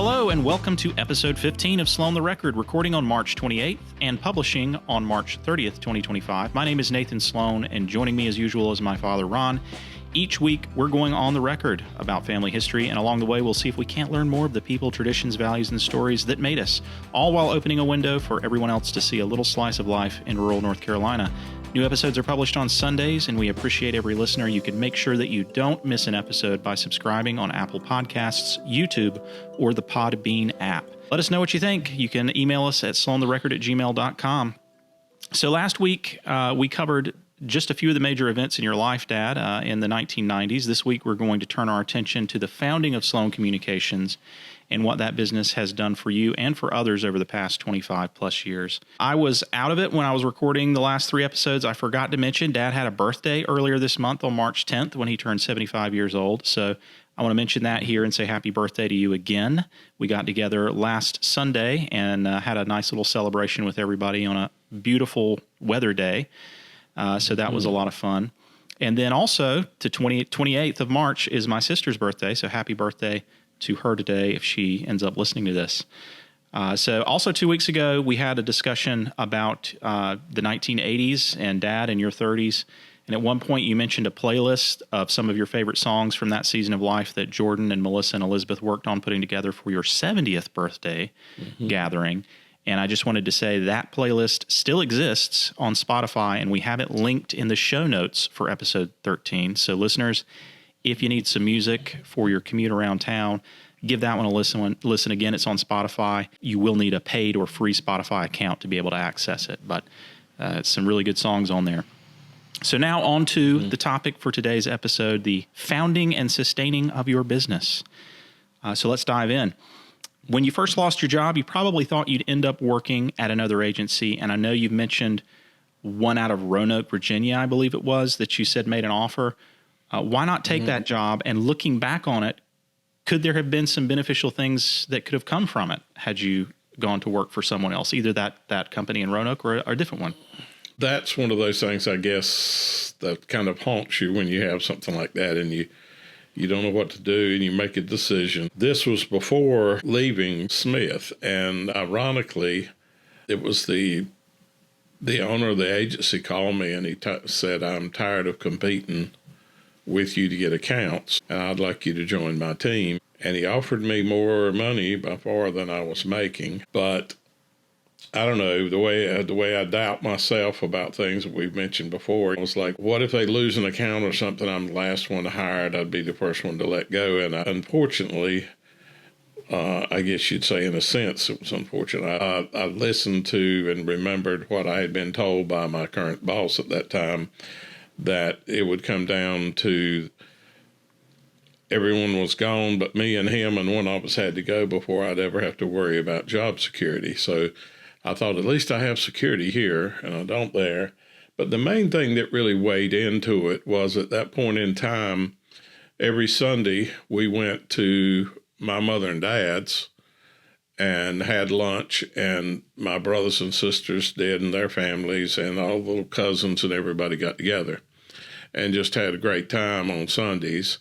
Hello and welcome to episode 15 of Sloan the Record, recording on March 28th and publishing on March 30th, 2025. My name is Nathan Sloan, and joining me as usual is my father, Ron. Each week, we're going on the record about family history, and along the way, we'll see if we can't learn more of the people, traditions, values, and stories that made us, all while opening a window for everyone else to see a little slice of life in rural North Carolina. New episodes are published on Sundays, and we appreciate every listener. You can make sure that you don't miss an episode by subscribing on Apple Podcasts, YouTube, or the Podbean app. Let us know what you think. You can email us at sloantherecord@gmail.com. So last week, we covered just a few of the major events in your life, Dad, in the 1990s. This week, we're going to turn our attention to the founding of Sloan Communications and what that business has done for you and for others over the past 25 plus years. I was out of it when I was recording the last three episodes. I forgot to mention Dad had a birthday earlier this month on March 10th when he turned 75 years old. So I want to mention that here and say happy birthday to you again. We got together last Sunday and had a nice little celebration with everybody on a beautiful weather day. So that was a lot of fun. And then also to 28th of March is my sister's birthday. So happy birthday to her today if she ends up listening to this. So also 2 weeks ago, we had a discussion about the 1980s and Dad and your 30s. And at one point you mentioned a playlist of some of your favorite songs from that season of life that Jordan and Melissa and Elizabeth worked on putting together for your 70th birthday gathering. And I just wanted to say that playlist still exists on Spotify, and we have it linked in the show notes for episode 13. So listeners, if you need some music for your commute around town, give that one a listen. Listen again, it's on Spotify. You will need a paid or free Spotify account to be able to access it, but it's some really good songs on there. So now on to the topic for today's episode, the founding and sustaining of your business. So let's dive in. When you first lost your job, you probably thought you'd end up working at another agency, and I know you've mentioned one out of Roanoke, Virginia, I believe it was, that you said made an offer. Why not take that job? And looking back on it, could there have been some beneficial things that could have come from it had you gone to work for someone else, either that company in Roanoke or a different one? That's one of those things, I guess, that kind of haunts you when you have something like that and you don't know what to do and you make a decision. This was before leaving Smith, and ironically, it was the owner of the agency called me and he said, "I'm tired of competing with you to get accounts, and I'd like you to join my team." And he offered me more money by far than I was making. But I don't know, the way I doubt myself about things that we've mentioned before, I was like, what if they lose an account or something? I'm the last one hired. I'd be the first one to let go. And unfortunately, I guess you'd say in a sense it was unfortunate. I listened to and remembered what I had been told by my current boss at that time, that it would come down to everyone was gone but me and him, and one of us had to go before I'd ever have to worry about job security. So I thought, at least I have security here, and I don't there. But the main thing that really weighed into it was at that point in time, every Sunday we went to my mother and dad's and had lunch, and my brothers and sisters did, and their families, and all the little cousins and everybody got together and just had a great time on Sundays.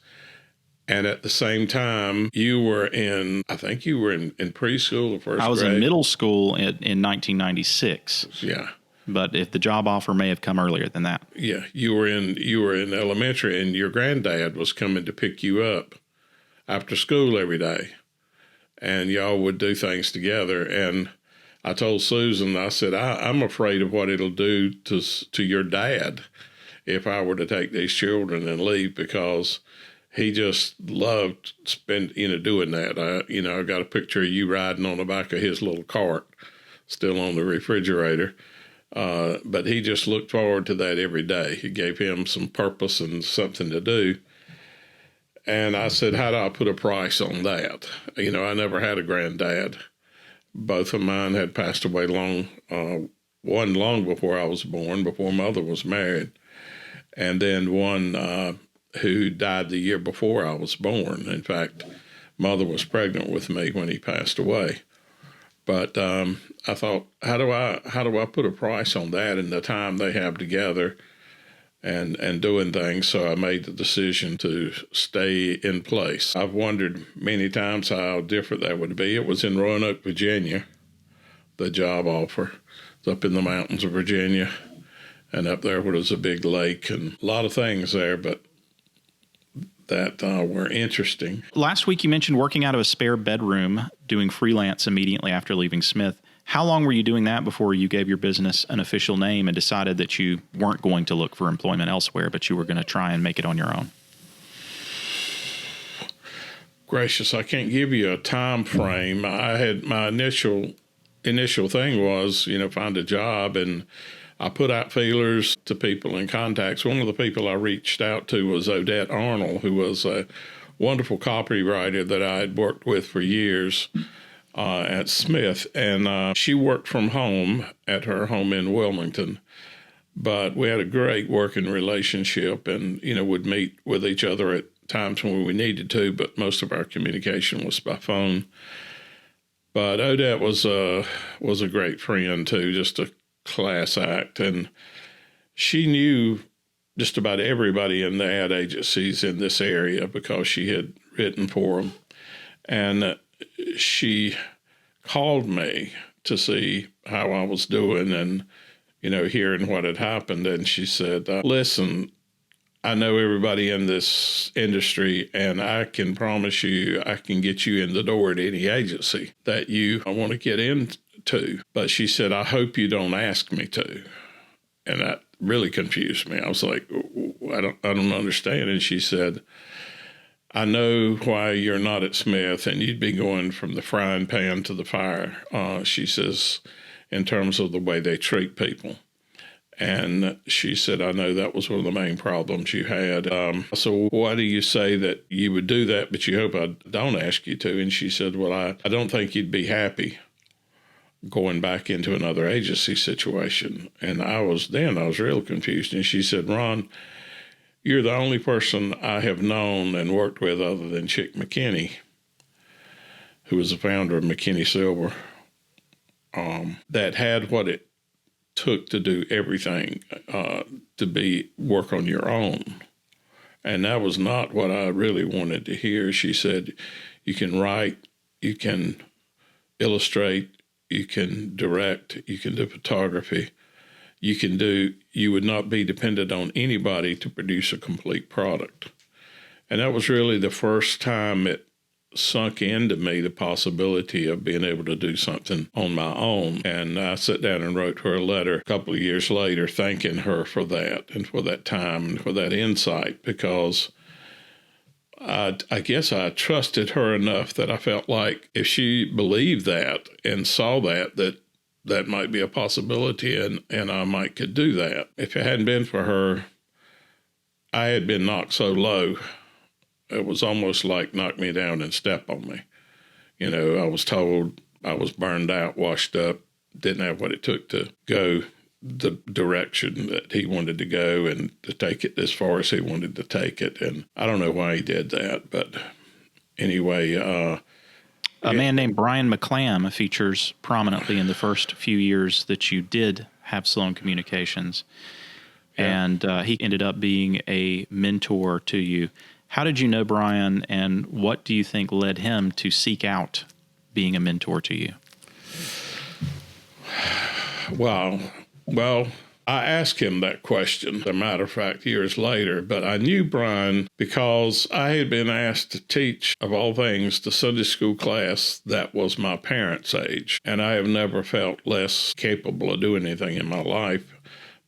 And at the same time, you were in, I think you were in preschool or first grade. I was in middle school in 1996. Yeah. But if the job offer may have come earlier than that. Yeah, you were in elementary, and your granddad was coming to pick you up after school every day. And y'all would do things together. And I told Susan, I said, I'm afraid of what it'll do to your dad if I were to take these children and leave, because he just loved doing that. I got a picture of you riding on the back of his little cart, still on the refrigerator. But he just looked forward to that every day. It gave him some purpose and something to do. And I said, how do I put a price on that? I never had a granddad. Both of mine had passed away one long before I was born, before Mother was married. And then one who died the year before I was born. In fact, Mother was pregnant with me when he passed away. But I thought, how do I put a price on that and the time they have together and doing things. So I made the decision to stay in place. I've wondered many times how different that would be. It was in Roanoke, Virginia, the job offer. It's up in the mountains of Virginia, and up there where there's a big lake and a lot of things there, but that were interesting. Last week you mentioned working out of a spare bedroom, doing freelance immediately after leaving Smith. How long were you doing that before you gave your business an official name and decided that you weren't going to look for employment elsewhere, but you were going to try and make it on your own? Gracious, I can't give you a time frame. I had my initial thing was, find a job, and I put out feelers to people and contacts. One of the people I reached out to was Odette Arnold, who was a wonderful copywriter that I had worked with for years at Smith. And she worked from home at her home in Wilmington. But we had a great working relationship and, would meet with each other at times when we needed to, but most of our communication was by phone. But Odette was a great friend, too, just a class act. And she knew just about everybody in the ad agencies in this area because she had written for them. And she called me to see how I was doing and, hearing what had happened. And she said, listen, I know everybody in this industry, and I can promise you I can get you in the door at any agency that you want to get into. But she said, I hope you don't ask me to. And that really confused me. I was like, I don't understand. And she said, I know why you're not at Smith, and you'd be going from the frying pan to the fire, she says, in terms of the way they treat people. And she said, I know that was one of the main problems you had. So why do you say that you would do that, but you hope I don't ask you to? And she said, well, I don't think you'd be happy going back into another agency situation. And I was real confused. And she said, Ron, you're the only person I have known and worked with other than Chick McKinney, who was the founder of McKinney Silver, that had what it took to do everything, to work on your own. And that was not what I really wanted to hear. She said, you can write, you can illustrate, you can direct, you can do photography, you would not be dependent on anybody to produce a complete product. And that was really the first time it sunk into me the possibility of being able to do something on my own. And I sat down and wrote her a letter a couple of years later thanking her for that and for that time and for that insight, because I guess I trusted her enough that I felt like if she believed that and saw that might be a possibility and I might could do that. If it hadn't been for her, I had been knocked so low. It was almost like knock me down and step on me. I was told I was burned out, washed up, didn't have what it took to go the direction that he wanted to go and to take it as far as he wanted to take it. And I don't know why he did that, but anyway. A man named Brian McClamb features prominently in the first few years that you did have Sloan Communications. Yeah. And he ended up being a mentor to you. How did you know Brian, and what do you think led him to seek out being a mentor to you? Well, I asked him that question, as a matter of fact, years later, but I knew Brian because I had been asked to teach, of all things, the Sunday school class that was my parents' age, and I have never felt less capable of doing anything in my life,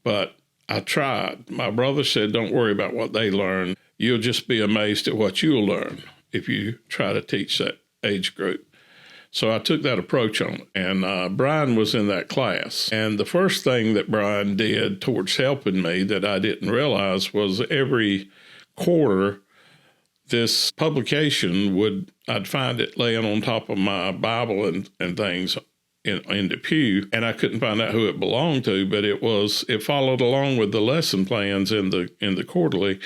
but I tried. My brother said, don't worry about what they learn. You'll just be amazed at what you'll learn if you try to teach that age group. So I took that approach on it, and Brian was in that class. And the first thing that Brian did towards helping me that I didn't realize was every quarter, this publication I'd find it laying on top of my Bible and things in the pew, and I couldn't find out who it belonged to, but it followed along with the lesson plans in the quarterly,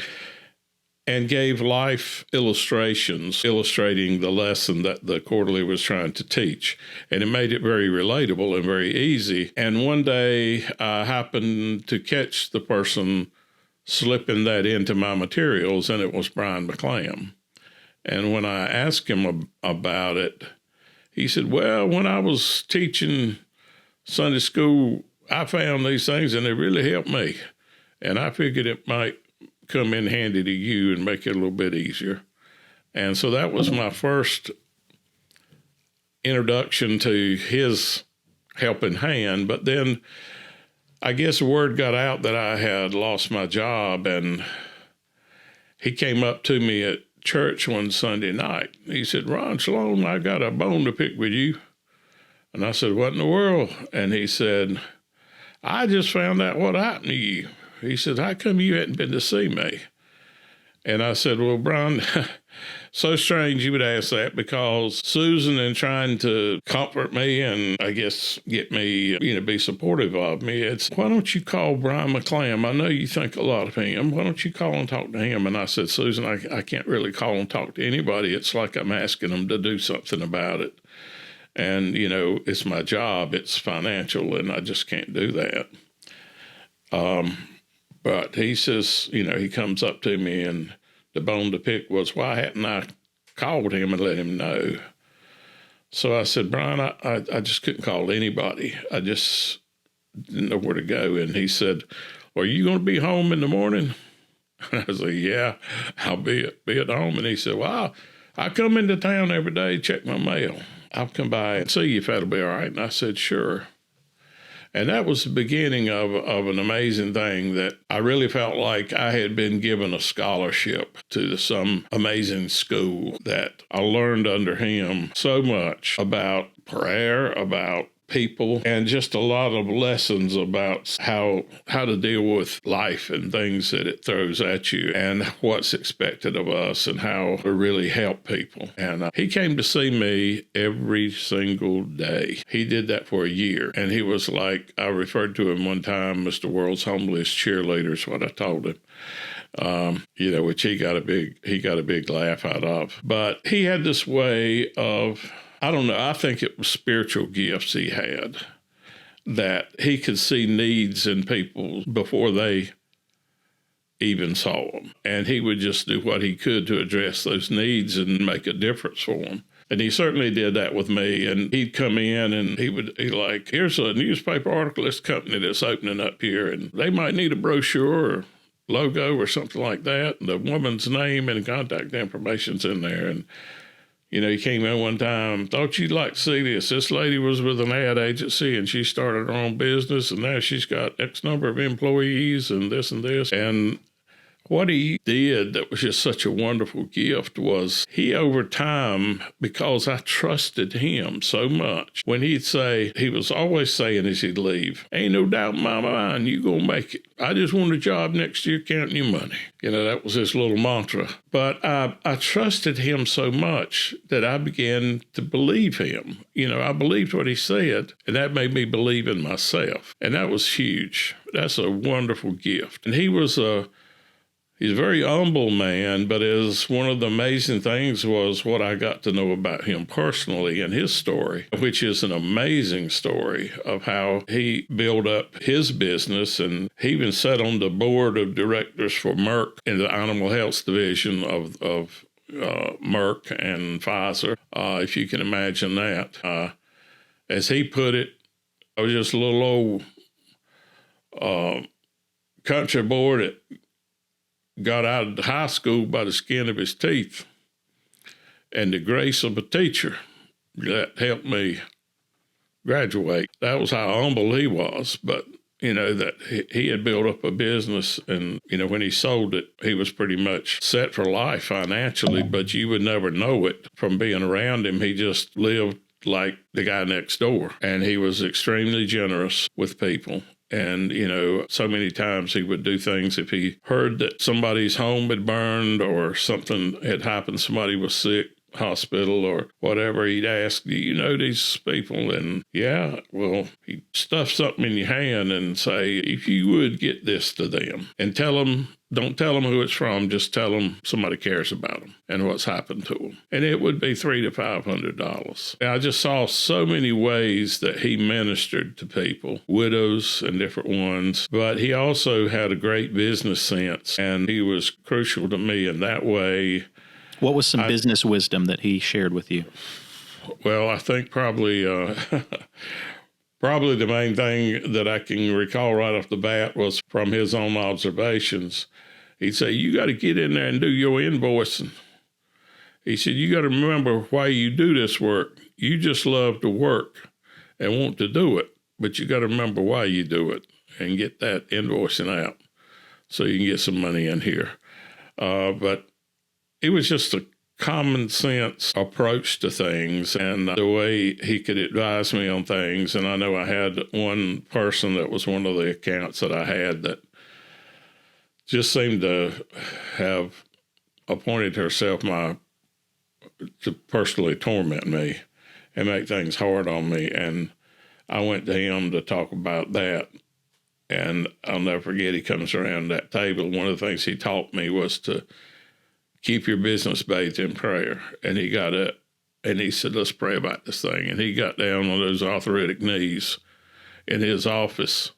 and gave life illustrations illustrating the lesson that the quarterly was trying to teach. And it made it very relatable and very easy. And one day I happened to catch the person slipping that into my materials, and it was Brian McClamb. And when I asked him about it, he said, well, when I was teaching Sunday school, I found these things and they really helped me. And I figured it might come in handy to you and make it a little bit easier. And so that was my first introduction to his helping hand. But then I guess the word got out that I had lost my job, and he came up to me at church one Sunday night. He said, Ron Sloan, I got a bone to pick with you. And I said, what in the world? And he said, I just found out what happened to you. He said, how come you hadn't been to see me? And I said, well, Brian, so strange you would ask that, because Susan, in trying to comfort me and I guess get me, be supportive of me, it's, why don't you call Brian McClamb? I know you think a lot of him. Why don't you call and talk to him? And I said, Susan, I can't really call and talk to anybody. It's like I'm asking them to do something about it. And, it's my job. It's financial, and I just can't do that. But he says, he comes up to me, and the bone to pick was, why hadn't I called him and let him know? So I said, Brian, I just couldn't call anybody. I just didn't know where to go. And he said, well, are you going to be home in the morning? And I said, yeah, I'll be at home. And he said, well, I come into town every day, check my mail. I'll come by and see if that'll be all right. And I said, sure. And that was the beginning of an amazing thing, that I really felt like I had been given a scholarship to some amazing school, that I learned under him so much about prayer, about people, and just a lot of lessons about how to deal with life and things that it throws at you, and what's expected of us, and how to really help people. And he came to see me every single day. He did that for a year, and he was like, I referred to him one time, Mr. World's Humblest Cheerleader is what I told him. Which he got a big laugh out of. But he had this way of, I don't know, I think it was spiritual gifts he had, that he could see needs in people before they even saw them. And he would just do what he could to address those needs and make a difference for them. And he certainly did that with me. And he'd come in and he like, here's a newspaper article, this company that's opening up here, and they might need a brochure or logo or something like that. And the woman's name and contact information's in there. And he came in one time, thought you'd like to see this. This lady was with an ad agency, and she started her own business, and now she's got X number of employees and this and this. And what he did that was just such a wonderful gift was he, over time, because I trusted him so much, when he'd say, he was always saying as he'd leave, ain't no doubt in my mind you gonna make it. I just want a job next year counting your money. That was his little mantra. But I trusted him so much that I began to believe him. I believed what he said, and that made me believe in myself. And that was huge. That's a wonderful gift. And he's a very humble man, but as one of the amazing things was what I got to know about him personally and his story, which is an amazing story of how he built up his business. And he even sat on the board of directors for Merck in the animal health division of Merck and Pfizer, if you can imagine that. As he put it, I was just a little old country boy that got out of high school by the skin of his teeth, and the grace of a teacher that helped me graduate. That was how humble he was. But, that he had built up a business, and, when he sold it, he was pretty much set for life financially, but you would never know it from being around him. He just lived like the guy next door, and he was extremely generous with people. And, so many times he would do things if he heard that somebody's home had burned or something had happened, somebody was sick. hospital or whatever, he'd ask, do you know these people? And yeah, well, he'd stuff something in your hand and say, if you would get this to them and tell them, don't tell them who it's from, just tell them somebody cares about them and what's happened to them. And it would be $300 to $500. I just saw so many ways that he ministered to people, widows and different ones, but he also had a great business sense, and he was crucial to me in that way. What was some business wisdom that he shared with you? Well, I think probably probably the main thing that I can recall right off the bat was from his own observations. He'd say, you got to get in there and do your invoicing. He said, you got to remember why you do this work. You just love to work and want to do it, but you got to remember why you do it and get that invoicing out so you can get some money in here. But it was just a common sense approach to things and the way he could advise me on things. And I know I had one person that was one of the accounts that I had that just seemed to have appointed herself to personally torment me and make things hard on me. And I went to him to talk about that. And I'll never forget, he comes around that table. One of the things he taught me was to keep your business bathed in prayer. And he got up and he said, let's pray about this thing. And he got down on those arthritic knees in his office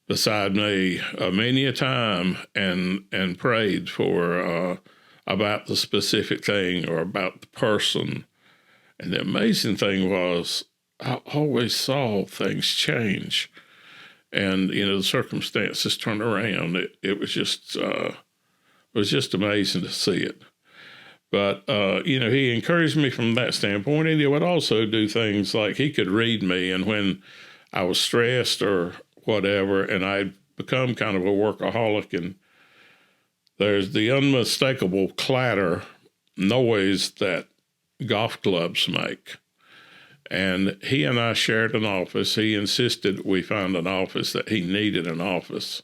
beside me many a time and prayed for about the specific thing or about the person. And the amazing thing was I always saw things change. And, the circumstances turn around. It was just amazing to see it. But, he encouraged me from that standpoint. And he would also do things like he could read me. And when I was stressed or whatever, and I'd become kind of a workaholic, and there's the unmistakable clatter noise that golf clubs make. And he and I shared an office. He insisted we find an office, that he needed an office.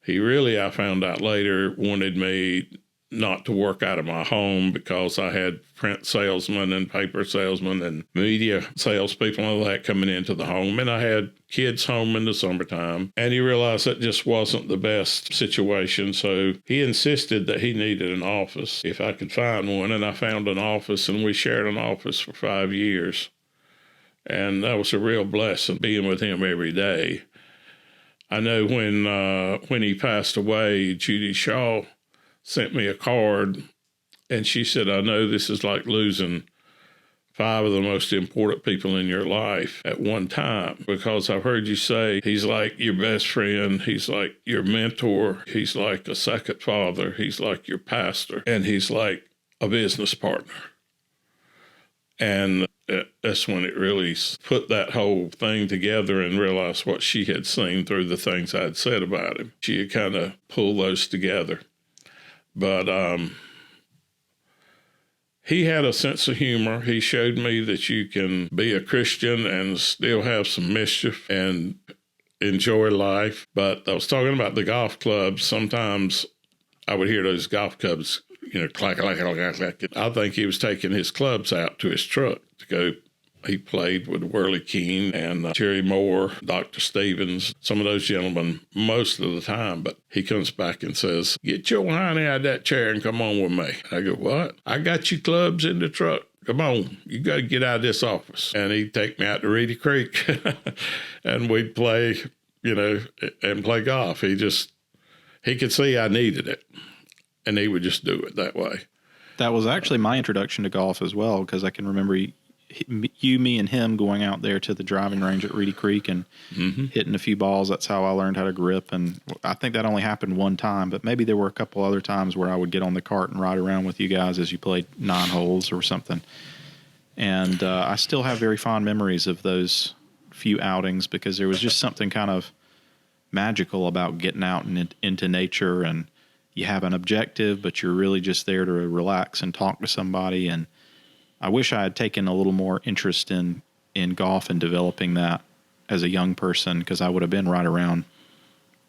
He really, I found out later, wanted me not to work out of my home because I had print salesmen and paper salesmen and media salespeople and all that coming into the home. And I had kids home in the summertime. And he realized that just wasn't the best situation. So he insisted that he needed an office if I could find one. And I found an office, and we shared an office for 5 years. And that was a real blessing, being with him every day. I know when he passed away, Judy Shaw sent me a card, and she said, I know this is like losing 5 of the most important people in your life at one time, because I've heard you say he's like your best friend, he's like your mentor, he's like a second father, he's like your pastor, and he's like a business partner. And that's when it really put that whole thing together and realized what she had seen through the things I had said about him. She had kind of pulled those together. But he had a sense of humor. He showed me that you can be a Christian and still have some mischief and enjoy life. But I was talking about the golf clubs. Sometimes I would hear those golf clubs, clack, clack, clack, clack. I think he was taking his clubs out to his truck to go. He played with Whirly Keene and Jerry Moore, Dr. Stevens, some of those gentlemen most of the time. But he comes back and says, get your hiney out of that chair and come on with me. I go, what? I got you clubs in the truck. Come on, you got to get out of this office. And he'd take me out to Reedy Creek and we'd play, and play golf. He could see I needed it, and he would just do it that way. That was actually my introduction to golf as well, because I can remember me and him going out there to the driving range at Reedy Creek and hitting a few balls. That's how I learned how to grip. And I think that only happened one time, but maybe there were a couple other times where I would get on the cart and ride around with you guys as you played 9 holes or something. And I still have very fond memories of those few outings, because there was just something kind of magical about getting out and into nature, and you have an objective, but you're really just there to relax and talk to somebody. And I wish I had taken a little more interest in golf and developing that as a young person, because I would have been right around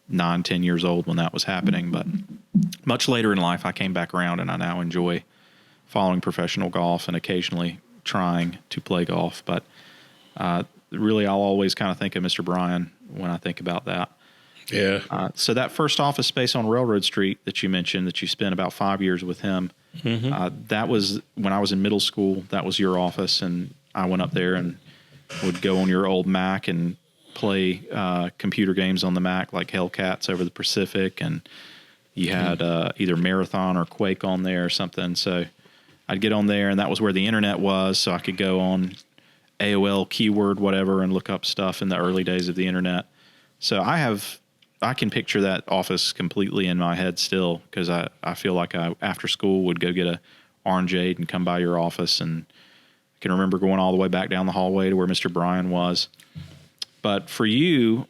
9, 10 years old when that was happening. But much later in life, I came back around, and I now enjoy following professional golf and occasionally trying to play golf. But really, I'll always kind of think of Mr. Bryan when I think about that. Yeah. So that first office space on Railroad Street that you mentioned, that you spent about 5 years with him, that was when I was in middle school. That was your office, and I went up there and would go on your old Mac and play computer games on the Mac, like Hellcats Over the Pacific, and you had either Marathon or Quake on there or something. So I'd get on there, and that was where the internet was, so I could go on AOL keyword whatever and look up stuff in the early days of the internet. So I can picture that office completely in my head still, because I feel like I, after school, would go get a orangeade and come by your office, and I can remember going all the way back down the hallway to where Mr. Bryan was. But for you,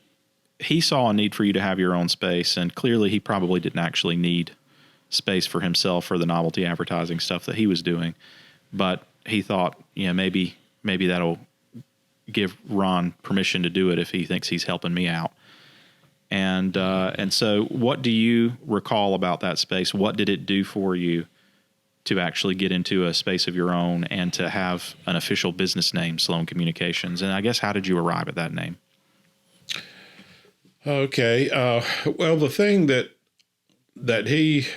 he saw a need for you to have your own space, and clearly he probably didn't actually need space for himself for the novelty advertising stuff that he was doing. But he thought, maybe that'll give Ron permission to do it if he thinks he's helping me out. And so what do you recall about that space? What did it do for you to actually get into a space of your own and to have an official business name, Sloan Communications? And I guess, how did you arrive at that name? Okay. Well, the thing that he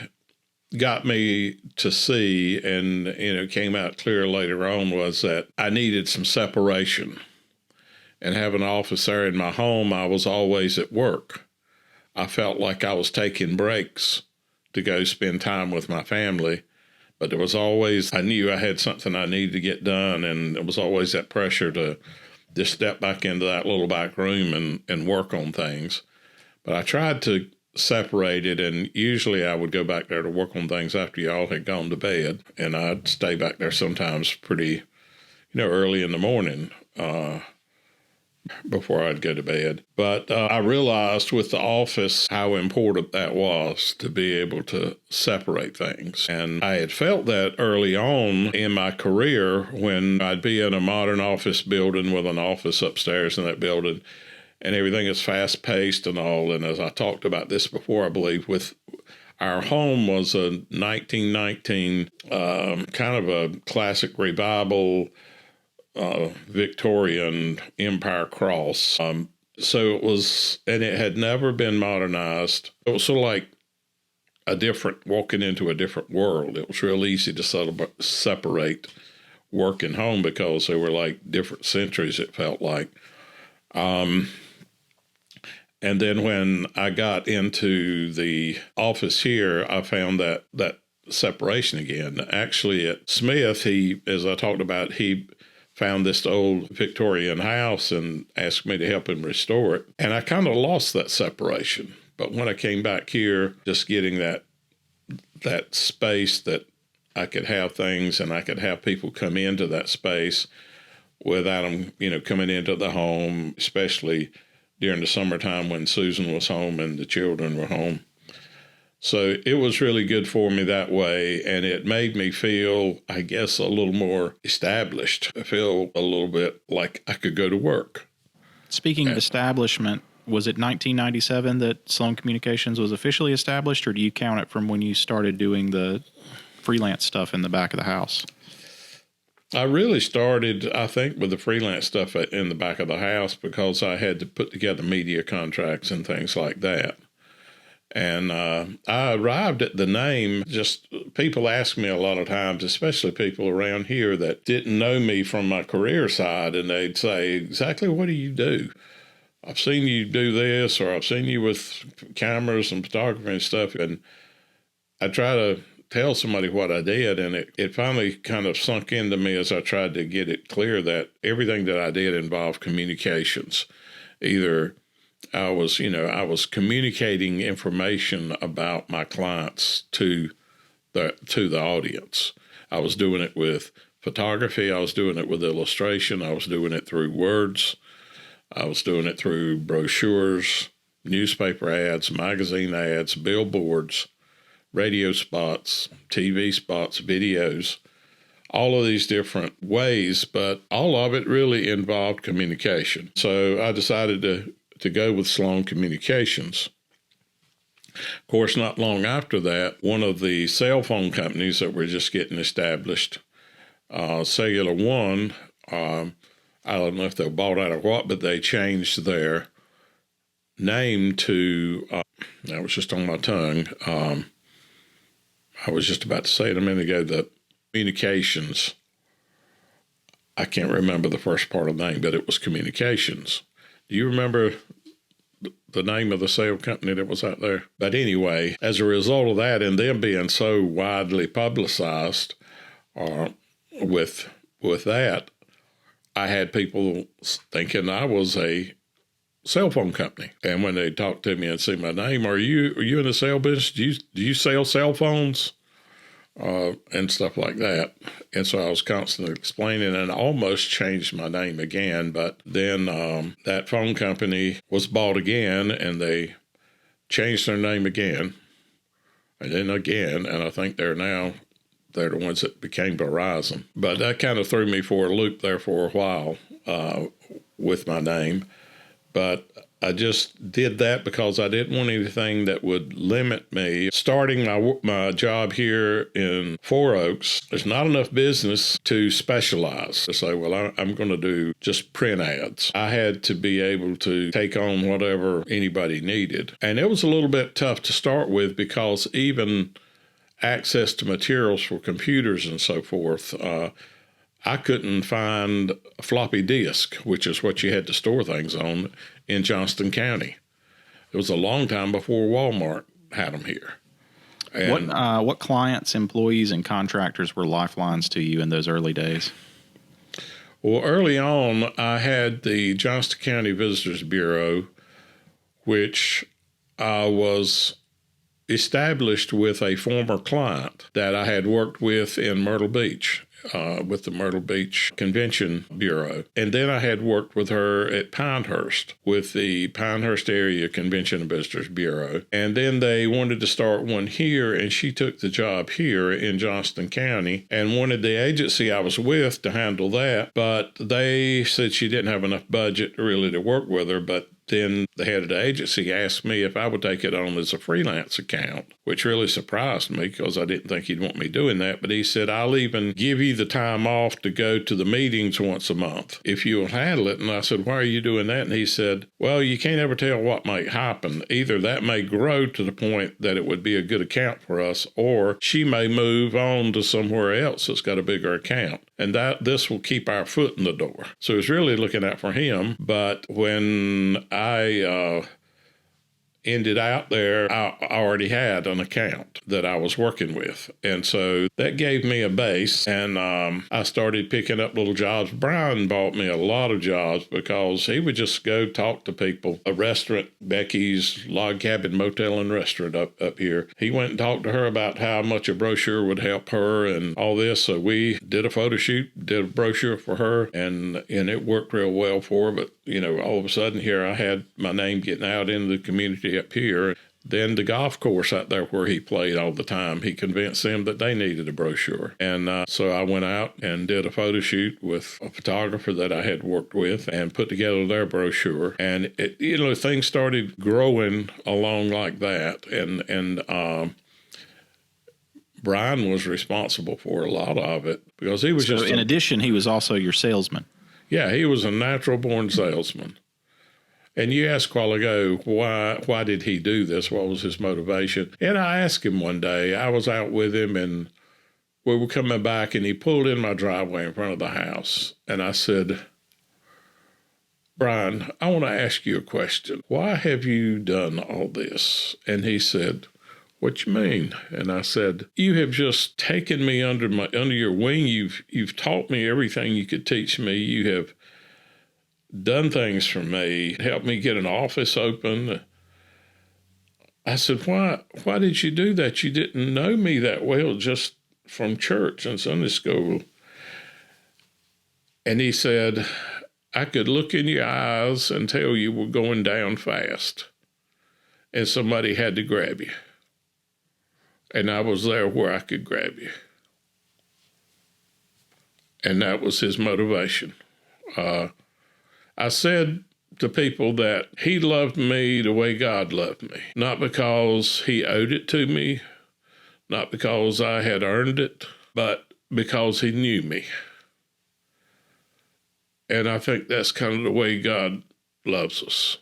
got me to see, and came out clear later on, was that I needed some separation. And having an office there in my home, I was always at work. I felt like I was taking breaks to go spend time with my family, but there was always, I knew I had something I needed to get done, and there was always that pressure to just step back into that little back room and work on things. But I tried to separate it, and usually I would go back there to work on things after y'all had gone to bed, and I'd stay back there sometimes pretty, early in the morning before I'd go to bed. But I realized with the office how important that was, to be able to separate things. And I had felt that early on in my career, when I'd be in a modern office building with an office upstairs in that building, and everything is fast paced and all. And as I talked about this before, I believe, with our home was a 1919 kind of a classic revival Victorian Empire cross. So it was, and it had never been modernized. It was sort of like walking into a different world. It was real easy to separate work and home, because they were like different centuries, it felt like. And then when I got into the office here, I found that separation again. Actually, at Smith, as I talked about, he found this old Victorian house and asked me to help him restore it. And I kind of lost that separation. But when I came back here, just getting that space that I could have things, and I could have people come into that space without them, coming into the home, especially during the summertime when Susan was home and the children were home. So it was really good for me that way, and it made me feel, I guess, a little more established. I feel a little bit like I could go to work. Speaking of establishment, was it 1997 that Sloan Communications was officially established, or do you count it from when you started doing the freelance stuff in the back of the house? I really started, I think, with the freelance stuff in the back of the house, because I had to put together media contracts and things like that. And I arrived at the name, just people ask me a lot of times, especially people around here that didn't know me from my career side, and they'd say, exactly what do you do? I've seen you do this, or I've seen you with cameras and photography and stuff. And I try to tell somebody what I did, and it finally kind of sunk into me as I tried to get it clear that everything that I did involved communications. Either I was communicating information about my clients to the audience. I was doing it with photography. I was doing it with illustration. I was doing it through words. I was doing it through brochures, newspaper ads, magazine ads, billboards, radio spots, TV spots, videos, all of these different ways, but all of it really involved communication. So I decided to go with Sloan Communications. Of course, not long after that, one of the cell phone companies that were just getting established, Cellular One, I don't know if they were bought out or what, but they changed their name to, that was just on my tongue. I was just about to say it a minute ago, the Communications. I can't remember the first part of the name, but it was Communications. Do you remember the name of the cell company that was out there? But anyway, as a result of that and them being so widely publicized with that, I had people thinking I was a cell phone company. And when they talked to me and see my name, are you in the cell business? Do you sell cell phones? And stuff like that. And so I was constantly explaining, and I almost changed my name again. But then that phone company was bought again, and they changed their name again, and then again. And I think they're the ones that became Verizon. But that kind of threw me for a loop there for a while with my name. But I just did that because I didn't want anything that would limit me. Starting my job here in Four Oaks, there's not enough business to specialize. To say, well, I'm going to do just print ads. I had to be able to take on whatever anybody needed. And it was a little bit tough to start with because even access to materials for computers and so forth, I couldn't find a floppy disk, which is what you had to store things on in Johnston County. It was a long time before Walmart had them here. And what clients, employees, and contractors were lifelines to you in those early days? Well, early on, I had the Johnston County Visitors Bureau, which was established with a former client that I had worked with in Myrtle Beach. With the Myrtle Beach Convention Bureau. And then I had worked with her at Pinehurst with the Pinehurst Area Convention and Visitors Bureau. And then they wanted to start one here, and she took the job here in Johnston County and wanted the agency I was with to handle that. But they said she didn't have enough budget really to work with her. But then the head of the agency asked me if I would take it on as a freelance account, which really surprised me because I didn't think he'd want me doing that. But he said, I'll even give you the time off to go to the meetings once a month if you'll handle it. And I said, why are you doing that? And he said, well, you can't ever tell what might happen. Either that may grow to the point that it would be a good account for us, or she may move on to somewhere else that's got a bigger account. And this will keep our foot in the door. So I was really looking out for him. But when I ended out there, I already had an account that I was working with. And so that gave me a base, and I started picking up little jobs. Brian bought me a lot of jobs because he would just go talk to people. A restaurant, Becky's Log Cabin Motel and Restaurant up here. He went and talked to her about how much a brochure would help her and all this. So we did a photo shoot, did a brochure for her, and it worked real well for her. But, all of a sudden here I had my name getting out into the community up here. Then the golf course out there where he played all the time, he convinced them that they needed a brochure. And so I went out and did a photo shoot with a photographer that I had worked with and put together their brochure. And, things started growing along like that. And Brian was responsible for a lot of it because he was So in addition, he was also your salesman. Yeah, he was a natural-born salesman. And you asked a while ago, why did he do this? What was his motivation? And I asked him one day, I was out with him, and we were coming back, and he pulled in my driveway in front of the house. And I said, Brian, I want to ask you a question. Why have you done all this? And he said, what you mean? And I said, you have just taken me under your wing. You've taught me everything you could teach me. You have done things for me, helped me get an office open. I said, why did you do that? You didn't know me that well just from church and Sunday school. And he said, I could look in your eyes and tell you were going down fast, and somebody had to grab you. And I was there where I could grab you. And that was his motivation. I said to people that he loved me the way God loved me, not because he owed it to me, not because I had earned it, but because he knew me. And I think that's kind of the way God loves us,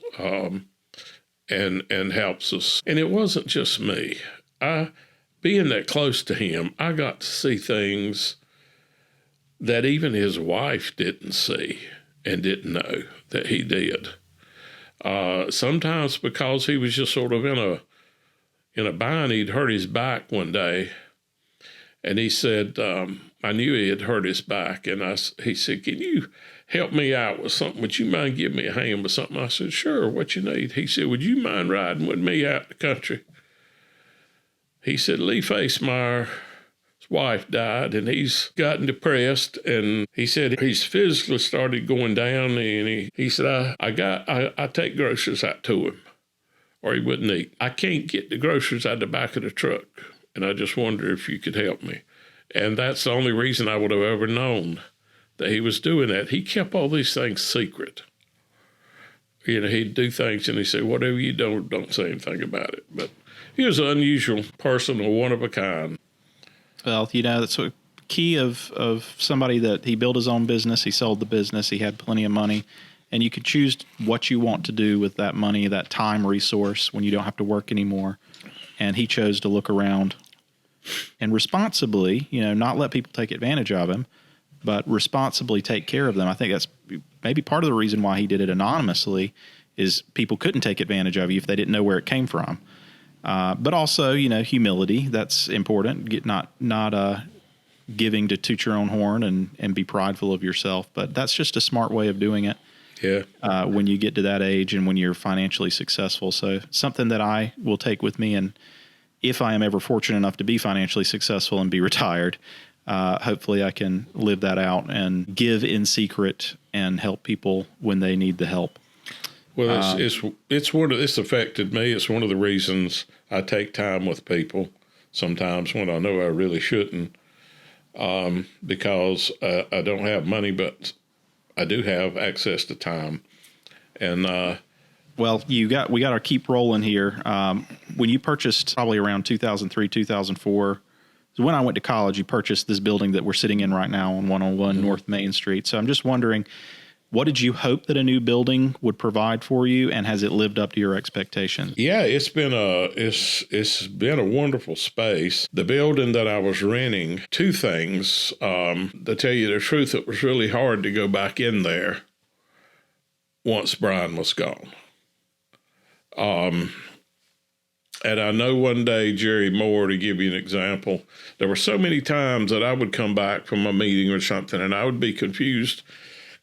and helps us. And it wasn't just me. Being that close to him, I got to see things that even his wife didn't see and didn't know that he did. Sometimes because he was just sort of in a bind. He'd hurt his back one day, and he said, I knew he had hurt his back, and he said, can you help me out with something? Would you mind giving me a hand with something? I said, sure, what you need? He said, would you mind riding with me out in the country? He said, Lee Facemeyer's wife died, and he's gotten depressed, and he said he's physically started going down, and he said, I take groceries out to him, or he wouldn't eat. I can't get the groceries out the back of the truck, and I just wonder if you could help me. And that's the only reason I would have ever known that he was doing that. He kept all these things secret. You know, he'd do things, and he'd say, whatever you don't say anything about it. But he was an unusual person, a one of a kind. Well, you know, that's a key of somebody that he built his own business. He sold the business. He had plenty of money. And you can choose what you want to do with that money, that time resource, when you don't have to work anymore. And he chose to look around and responsibly, you know, not let people take advantage of him, but responsibly take care of them. I think that's maybe part of the reason why he did it anonymously, is people couldn't take advantage of you if they didn't know where it came from. But also, you know, humility, that's important. Not giving to toot your own horn and be prideful of yourself. But that's just a smart way of doing it. Yeah. When you get to that age and when you're financially successful. So something that I will take with me, and if I am ever fortunate enough to be financially successful and be retired, hopefully I can live that out and give in secret and help people when they need the help. Well, it's affected me. It's one of the reasons I take time with people sometimes when I know I really shouldn't, because I don't have money, but I do have access to time. And well, we got to keep rolling here. When you purchased, probably around 2003, 2004, so when I went to college, you purchased this building that we're sitting in right now on 101 North Main Street. So I'm just wondering, what did you hope that a new building would provide for you, and has it lived up to your expectations? Yeah, it's been a wonderful space. The building that I was renting, two things. To tell you the truth, it was really hard to go back in there once Brian was gone. And I know one day, Jerry Moore, to give you an example, there were so many times that I would come back from a meeting or something, and I would be confused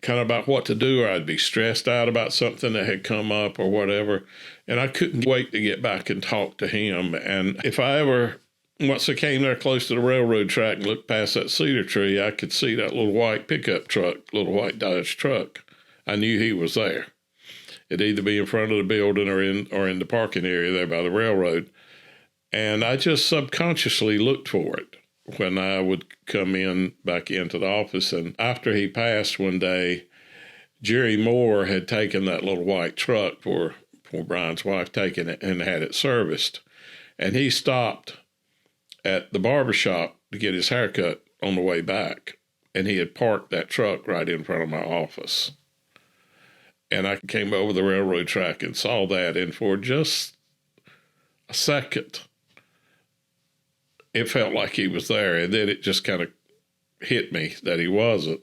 kind of about what to do, or I'd be stressed out about something that had come up or whatever. And I couldn't wait to get back and talk to him. And if I ever, once I came there close to the railroad track and looked past that cedar tree, I could see that little white pickup truck, little white Dodge truck. I knew he was there. It'd either be in front of the building or in the parking area there by the railroad. And I just subconsciously looked for it when I would come back into the office. And after he passed one day, Jerry Moore had taken that little white truck for Brian's wife, taken it and had it serviced. And he stopped at the barbershop to get his haircut on the way back. And he had parked that truck right in front of my office. And I came over the railroad track and saw that. And for just a second, it felt like he was there, and then it just kind of hit me that he wasn't.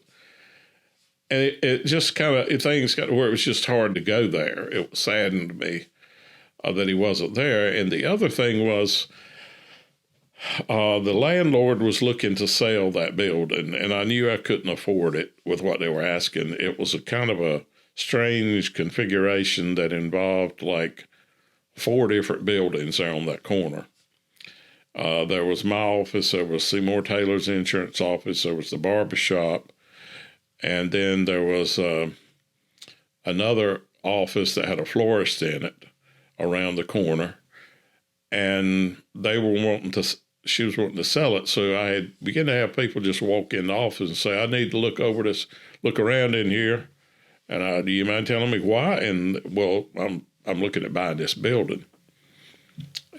And it just kind of, things got to where it was just hard to go there. It saddened me that he wasn't there. And the other thing was, the landlord was looking to sell that building, and I knew I couldn't afford it with what they were asking. It was a kind of a strange configuration that involved like 4 different buildings there on that corner. There was my office, there was Seymour Taylor's insurance office, there was the barber shop, and then there was another office that had a florist in it around the corner, and she was wanting to sell it, so I had begun to have people just walk in the office and say, I need to look around in here, And do you mind telling me why? And well, I'm looking at buying this building.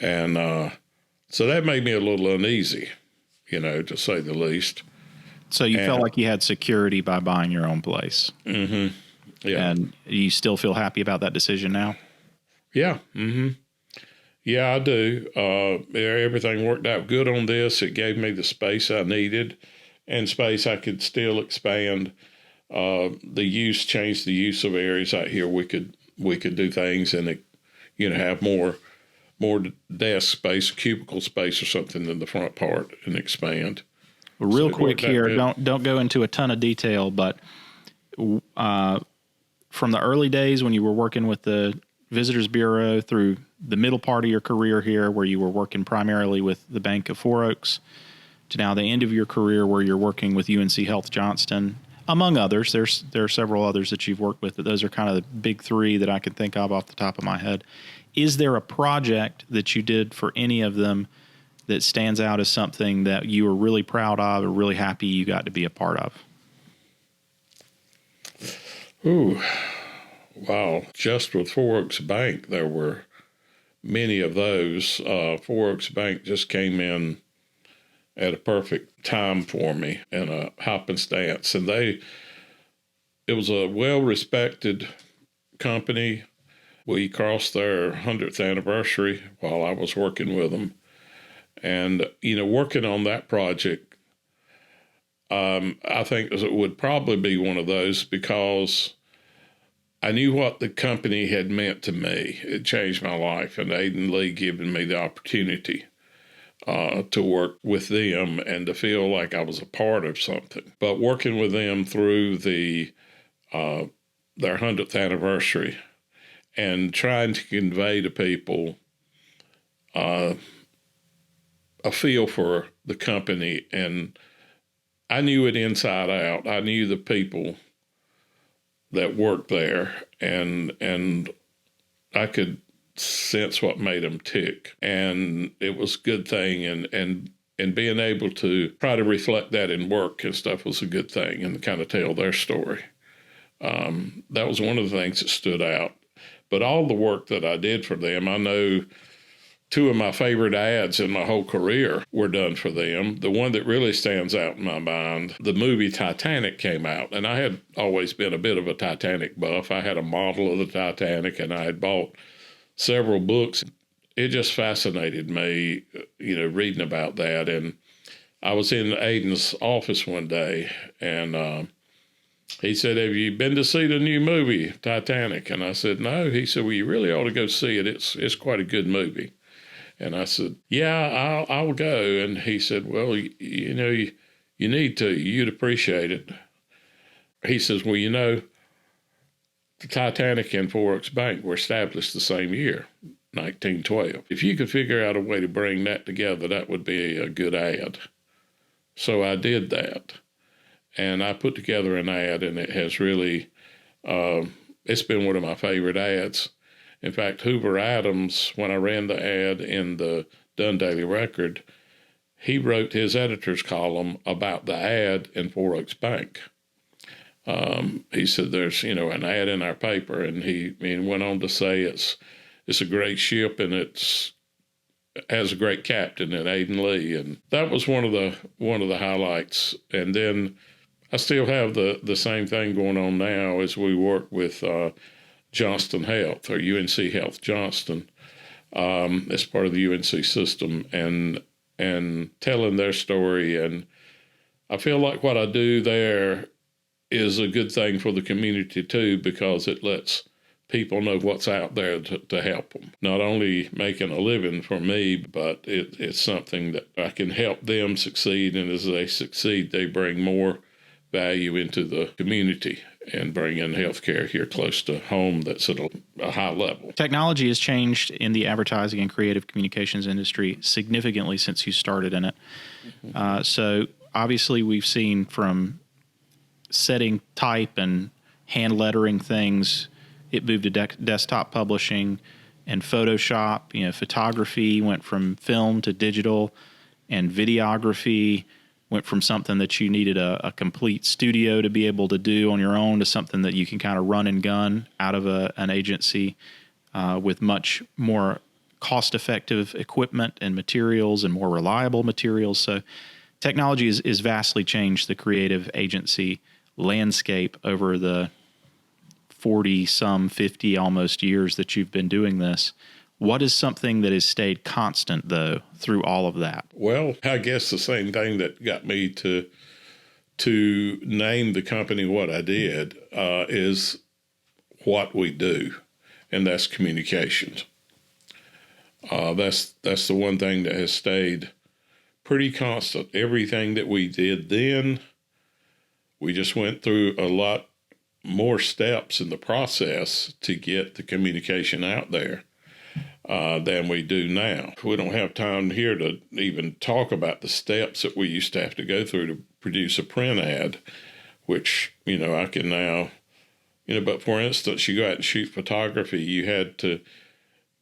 And so that made me a little uneasy, to say the least. So you felt like you had security by buying your own place. Mm-hmm. Yeah. And you still feel happy about that decision now? Yeah. Mm-hmm. Yeah, I do. Everything worked out good on this. It gave me the space I needed and space I could still expand. Changed the use of areas out here. We could do things and, have more desk space, cubicle space or something in the front part and expand. Well, real quick here, don't go into a ton of detail, but from the early days when you were working with the Visitors Bureau through the middle part of your career here where you were working primarily with the Bank of Four Oaks to now the end of your career where you're working with UNC Health Johnston, among others. There are several others that you've worked with, but those are kind of the big three that I can think of off the top of my head. Is there a project that you did for any of them that stands out as something that you were really proud of or really happy you got to be a part of? Ooh, wow. Just with Four Oaks Bank, there were many of those. Four Oaks Bank just came in at a perfect time for me and a happenstance. And it was a well-respected company. We crossed their 100th anniversary while I was working with them. And, working on that project, I think it would probably be one of those because I knew what the company had meant to me. It changed my life, and Aiden Lee giving me the opportunity to work with them and to feel like I was a part of something. But working with them through their 100th anniversary and trying to convey to people a feel for the company, and I knew it inside out. I knew the people that worked there, and I could sense what made them tick, and it was a good thing. And being able to try to reflect that in work and stuff was a good thing, and kind of tell their story. That was one of the things that stood out. But all the work that I did for them, I know two of my favorite ads in my whole career were done for them. The one that really stands out in my mind, the movie Titanic came out, and I had always been a bit of a Titanic buff. I had a model of the Titanic, and I had bought several books. It just fascinated me, reading about that. And I was in Aiden's office one day, and he said, "Have you been to see the new movie, Titanic?" And I said, "No." He said, "Well, you really ought to go see it. It's quite a good movie." And I said, "Yeah, I'll go." And he said, "Well, you need to. You'd appreciate it." He says, "Well, the Titanic and Four Oaks Bank were established the same year, 1912. If you could figure out a way to bring that together, that would be a good ad." So I did that. And I put together an ad, and it has really, it's been one of my favorite ads. In fact, Hoover Adams, when I ran the ad in the Dunn Daily Record, he wrote his editor's column about the ad in Four Oaks Bank. He said, "There's, an ad in our paper," and he went on to say it's a great ship, and has a great captain in Aiden Lee, and that was one of the highlights. And then I still have the same thing going on now as we work with Johnston Health, or UNC Health Johnston, as part of the UNC system, and telling their story. And I feel like what I do there is a good thing for the community too, because it lets people know what's out there to help them. Not only making a living for me, but it's something that I can help them succeed, and as they succeed, they bring more value into the community and bring in healthcare here close to home that's at a high level. Technology has changed in the advertising and creative communications industry significantly since you started in it. So obviously we've seen from setting type and hand lettering things, it moved to desktop publishing and Photoshop. Photography went from film to digital, and videography went from something that you needed a complete studio to be able to do on your own to something that you can kind of run and gun out of an agency with much more cost-effective equipment and materials and more reliable materials. So technology is vastly changed the creative agency landscape over the 40-some, 50 almost years that you've been doing this. What is something that has stayed constant, though, through all of that? Well, I guess the same thing that got me to name the company what I did is what we do, and that's communications. That's the one thing that has stayed pretty constant. Everything that we did then, we just went through a lot more steps in the process to get the communication out there than we do now. We don't have time here to even talk about the steps that we used to have to go through to produce a print ad, which, I can now, but for instance, you go out and shoot photography, you had to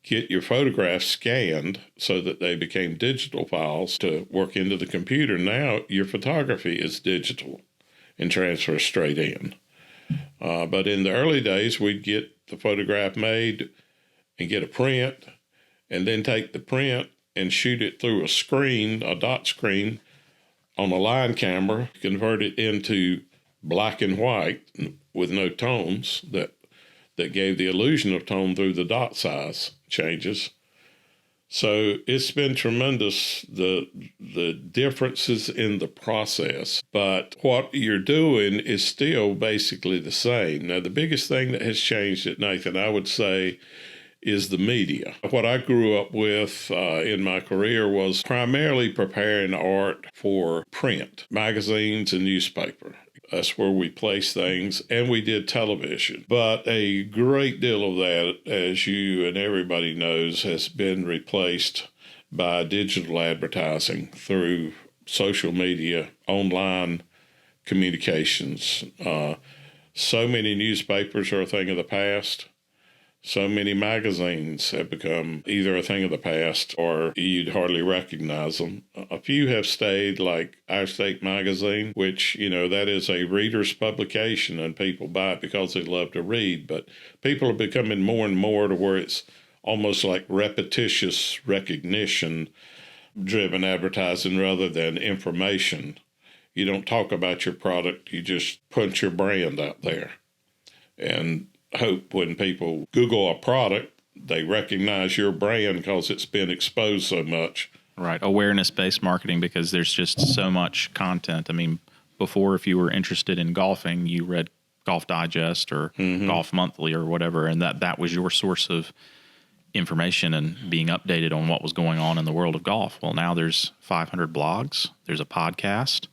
get your photographs scanned so that they became digital files to work into the computer. Now your photography is digital and transfers straight in. But in the early days, we'd get the photograph made and get a print, and then take the print and shoot it through a dot screen on a line camera, convert it into black and white with no tones that gave the illusion of tone through the dot size changes. So it's been tremendous, the differences in the process, but what you're doing is still basically the same. Now, the biggest thing that has changed at Nathan, I would say, is the media. What I grew up with in my career was primarily preparing art for print, magazines and newspaper. That's where we placed things, and we did television. But a great deal of that, as you and everybody knows, has been replaced by digital advertising through social media, online communications. So many newspapers are a thing of the past. So many magazines have become either a thing of the past or you'd hardly recognize them. A few have stayed, like Our State Magazine, which, that is a reader's publication and people buy it because they love to read. But people are becoming more and more to where it's almost like repetitious recognition-driven advertising rather than information. You don't talk about your product, you just punch your brand out there. And hope when people Google a product, they recognize your brand because it's been exposed so much. Right. Awareness-based marketing, because there's just so much content. I mean, before, if you were interested in golfing, you read Golf Digest or Golf Monthly or whatever, and that was your source of information and being updated on what was going on in the world of golf. Well, now there's 500 blogs. There's a podcast.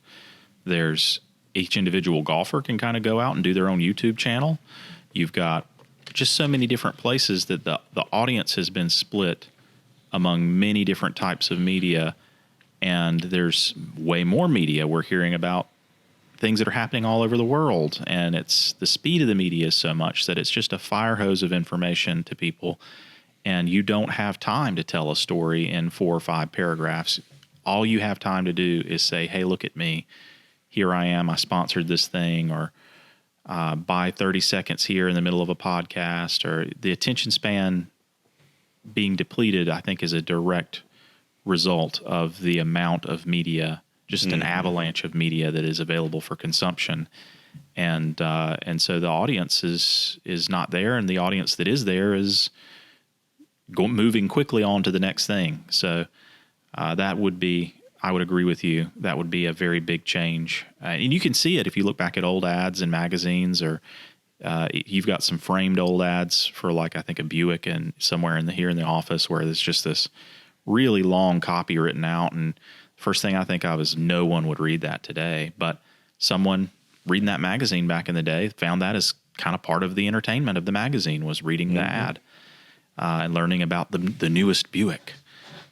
There's each individual golfer can kind of go out and do their own YouTube channel. You've got just so many different places that the audience has been split among many different types of media, and there's way more media. We're hearing about things that are happening all over the world, and it's the speed of the media is so much that it's just a fire hose of information to people, and you don't have time to tell a story in 4 or 5 paragraphs. All you have time to do is say, hey, look at me. Here I am. I sponsored this thing, or buy 30 seconds here in the middle of a podcast. Or the attention span being depleted, I think, is a direct result of the amount of media, just an avalanche of media that is available for consumption. And so the audience is not there, and the audience that is there is moving quickly on to the next thing. So that would be, I would agree with you, that would be a very big change. And you can see it if you look back at old ads in magazines, or you've got some framed old ads for, like, I think a Buick and somewhere here in the office, where there's just this really long copy written out. And first thing I think of is no one would read that today. But someone reading that magazine back in the day found that as kind of part of the entertainment of the magazine, was reading the ad and learning about the newest Buick.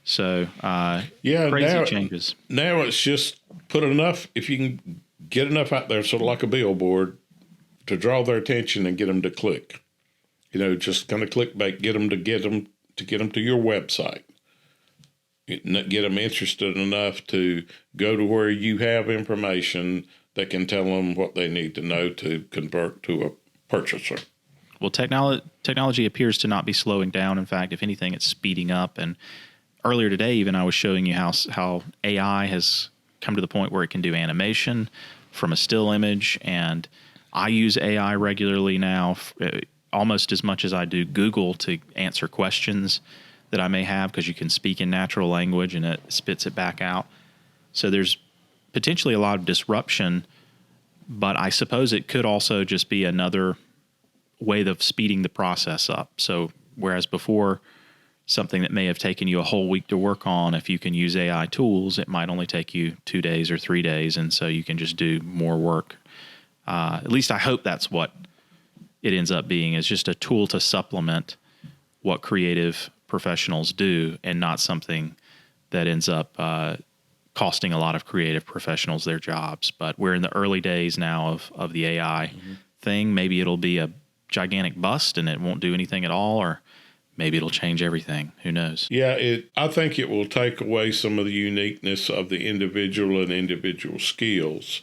So, crazy changes. Now it's just put enough, if you can get enough out there, sort of like a billboard, to draw their attention and get them to click. Just kind of clickbait, get them to your website. get them interested enough to go to where you have information that can tell them what they need to know to convert to a purchaser. Well, technology appears to not be slowing down. In fact, if anything, it's speeding up. And earlier today, even I was showing you how AI has come to the point where it can do animation from a still image. And I use AI regularly now, almost as much as I do Google, to answer questions that I may have, because you can speak in natural language and it spits it back out. So there's potentially a lot of disruption, but I suppose it could also just be another way of speeding the process up. So whereas before, something that may have taken you a whole week to work on, if you can use AI tools, it might only take you 2 days or 3 days, and so you can just do more work. At least I hope that's what it ends up being, is just a tool to supplement what creative professionals do, and not something that ends up costing a lot of creative professionals their jobs. But we're in the early days now of the AI thing. Maybe it'll be a gigantic bust and it won't do anything at all, or maybe it'll change everything. Who knows? Yeah, I think it will take away some of the uniqueness of the individual and individual skills,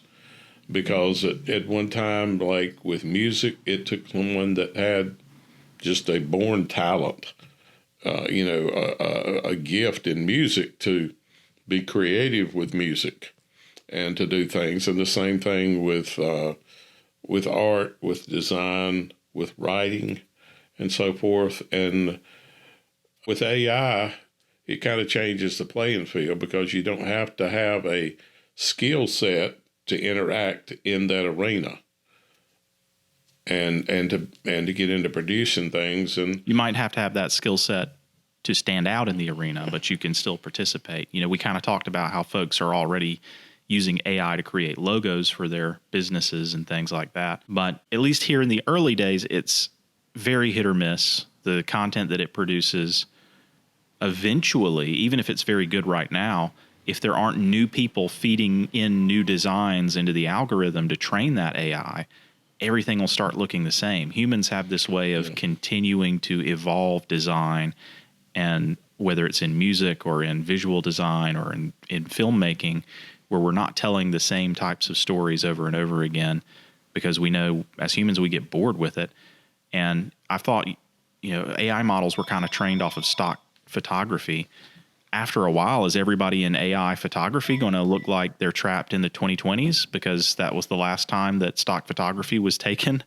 because at one time, like with music, it took someone that had just a born talent, a gift in music to be creative with music and to do things. And the same thing with art, with design, with writing, and so forth. And with AI, it kind of changes the playing field, because you don't have to have a skill set to interact in that arena and to get into producing things. And you might have to have that skill set to stand out in the arena, but you can still participate. We kind of talked about how folks are already using AI to create logos for their businesses and things like that. But at least here in the early days, it's very hit or miss. The content that it produces, eventually, even if it's very good right now, if there aren't new people feeding in new designs into the algorithm to train that AI, everything will start looking the same. Humans have this way of continuing to evolve design, and whether it's in music or in visual design or in filmmaking, where we're not telling the same types of stories over and over again, because we know as humans we get bored with it. And I thought, AI models were kind of trained off of stock photography. After a while, is everybody in AI photography going to look like they're trapped in the 2020s because that was the last time that stock photography was taken?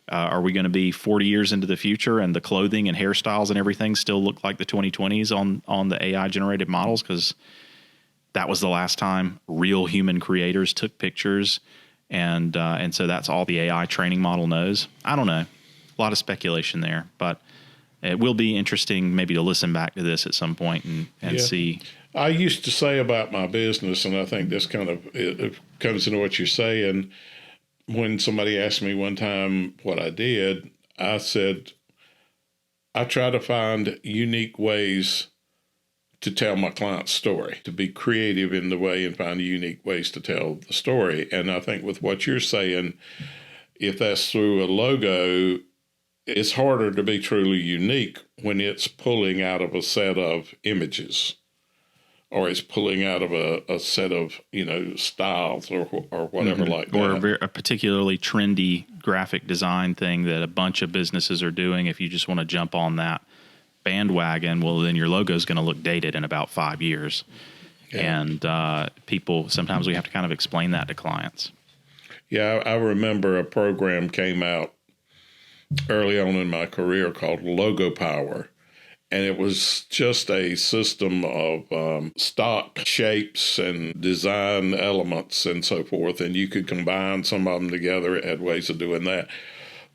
Are we going to be 40 years into the future and the clothing and hairstyles and everything still look like the 2020s on the AI generated models? Because that was the last time real human creators took pictures, and so that's all the AI training model knows. I don't know. A lot of speculation there, but it will be interesting maybe to listen back to this at some point and see. I used to say about my business, and I think this kind of it comes into what you're saying. When somebody asked me one time what I did, I said, I try to find unique ways to tell my client's story, to be creative in the way and find unique ways to tell the story. And I think with what you're saying, if that's through a logo, it's harder to be truly unique when it's pulling out of a set of images, or it's pulling out of a set of, styles or whatever like that. Or a particularly trendy graphic design thing that a bunch of businesses are doing. If you just want to jump on that bandwagon, well, then your logo is going to look dated in about 5 years. Yeah. And sometimes we have to kind of explain that to clients. Yeah, I remember a program came out early on in my career called Logo Power. And it was just a system of stock shapes and design elements and so forth. And you could combine some of them together. It had ways of doing that.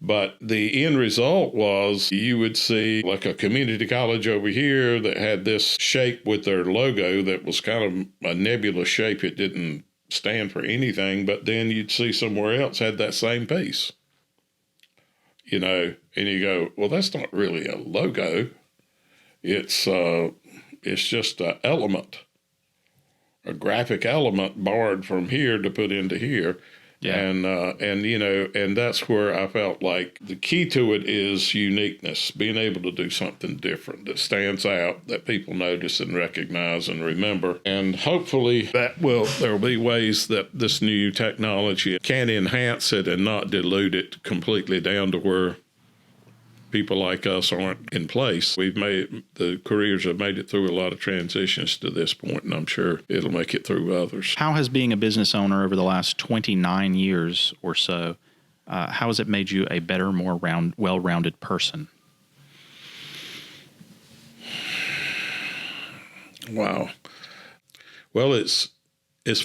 But the end result was you would see like a community college over here that had this shape with their logo that was kind of a nebulous shape. It didn't stand for anything. But then you'd see somewhere else had that same piece. And you go, well, that's not really a logo. It's just an element, a graphic element borrowed from here to put into here. Yeah. And that's where I felt like the key to it is uniqueness, being able to do something different that stands out, that people notice and recognize and remember. And hopefully there will be ways that this new technology can enhance it and not dilute it completely down to where people like us aren't in place. The careers have made it through a lot of transitions to this point, and I'm sure it'll make it through others. How has being a business owner over the last 29 years or so, how has it made you a better, more well-rounded person? Wow. Well, it's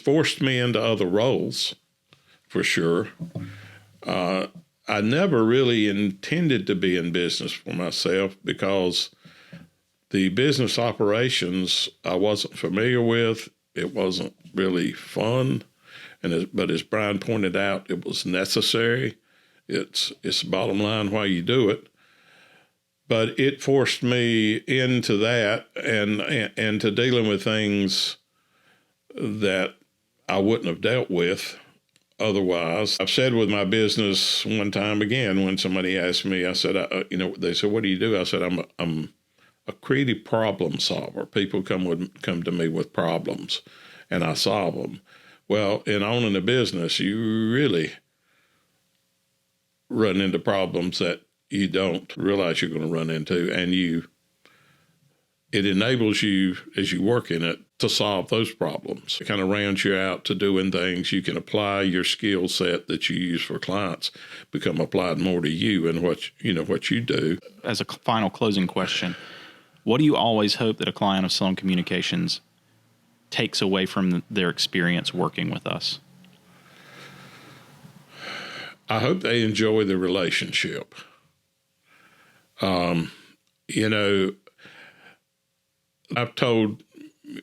forced me into other roles, for sure. I never really intended to be in business for myself because the business operations I wasn't familiar with. It wasn't really fun. But as Brian pointed out, it was necessary. It's bottom line why you do it. But it forced me into that and to dealing with things that I wouldn't have dealt with otherwise. I've said with my business one time again, when somebody asked me, I said, they said, "What do you do?" I said, I'm a creative problem solver. People come to me with problems and I solve them. Well, in owning a business, you really run into problems that you don't realize you're going to run into, and it enables you, as you work in it, to solve those problems. It kind of rounds you out to doing things. You can apply your skill set that you use for clients, become applied more to you and what you do. As a final closing question, what do you always hope that a client of Sloan Communications takes away from their experience working with us? I hope they enjoy the relationship. I've told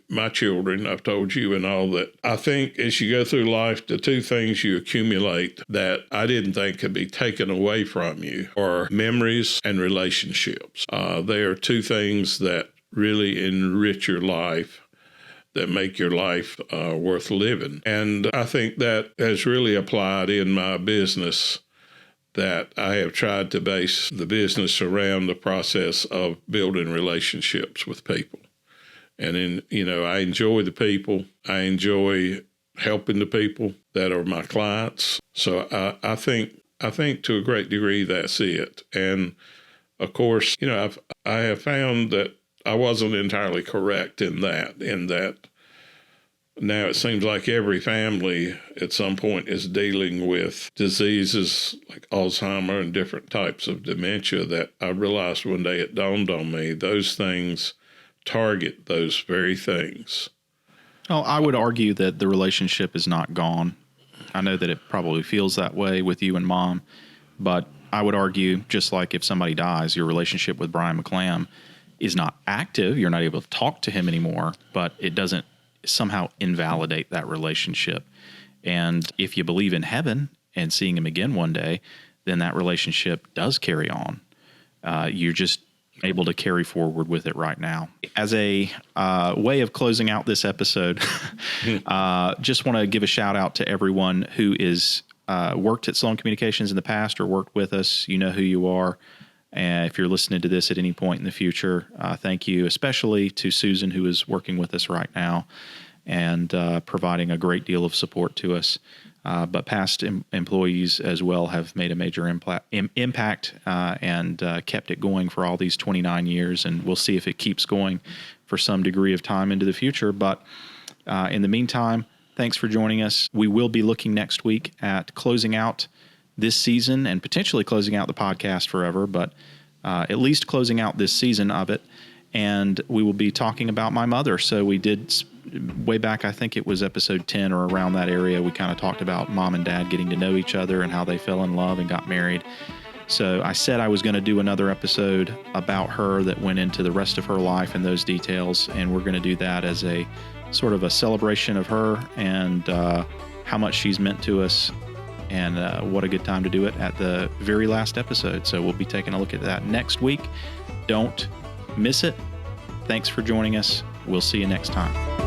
my children, I've told you and all, that I think as you go through life, the two things you accumulate that I didn't think could be taken away from you are memories and relationships. They are two things that really enrich your life, that make your life worth living. And I think that has really applied in my business, that I have tried to base the business around the process of building relationships with people. And I enjoy the people. I enjoy helping the people that are my clients. So I think to a great degree that's it. And of course, I have found that I wasn't entirely correct in that now it seems like every family at some point is dealing with diseases like Alzheimer and different types of dementia, that I realized one day, it dawned on me, those things target those very things. Well, I would argue that the relationship is not gone. I know that it probably feels that way with you and Mom, but I would argue, just like if somebody dies, your relationship with Brian McClamb is not active. You're not able to talk to him anymore, but it doesn't somehow invalidate that relationship. And if you believe in heaven and seeing him again one day, then that relationship does carry on. You're just able to carry forward with it right now. As a way of closing out this episode, just want to give a shout out to everyone who is worked at Sloan Communications in the past or worked with us. You know who you are. And if you're listening to this at any point in the future, thank you, especially to Susan, who is working with us right now and providing a great deal of support to us. But past employees as well have made a major impact and kept it going for all these 29 years. And we'll see if it keeps going for some degree of time into the future. But in the meantime, thanks for joining us. We will be looking next week at closing out this season and potentially closing out the podcast forever, but at least closing out this season of it. And we will be talking about my mother. So we did way back, I think it was episode 10 or around that area, we kind of talked about Mom and Dad getting to know each other and how they fell in love and got married. So I said I was going to do another episode about her that went into the rest of her life and those details. And we're going to do that as a sort of a celebration of her and how much she's meant to us. And what a good time to do it at the very last episode. So we'll be taking a look at that next week. Don't miss it. Thanks for joining us. We'll see you next time.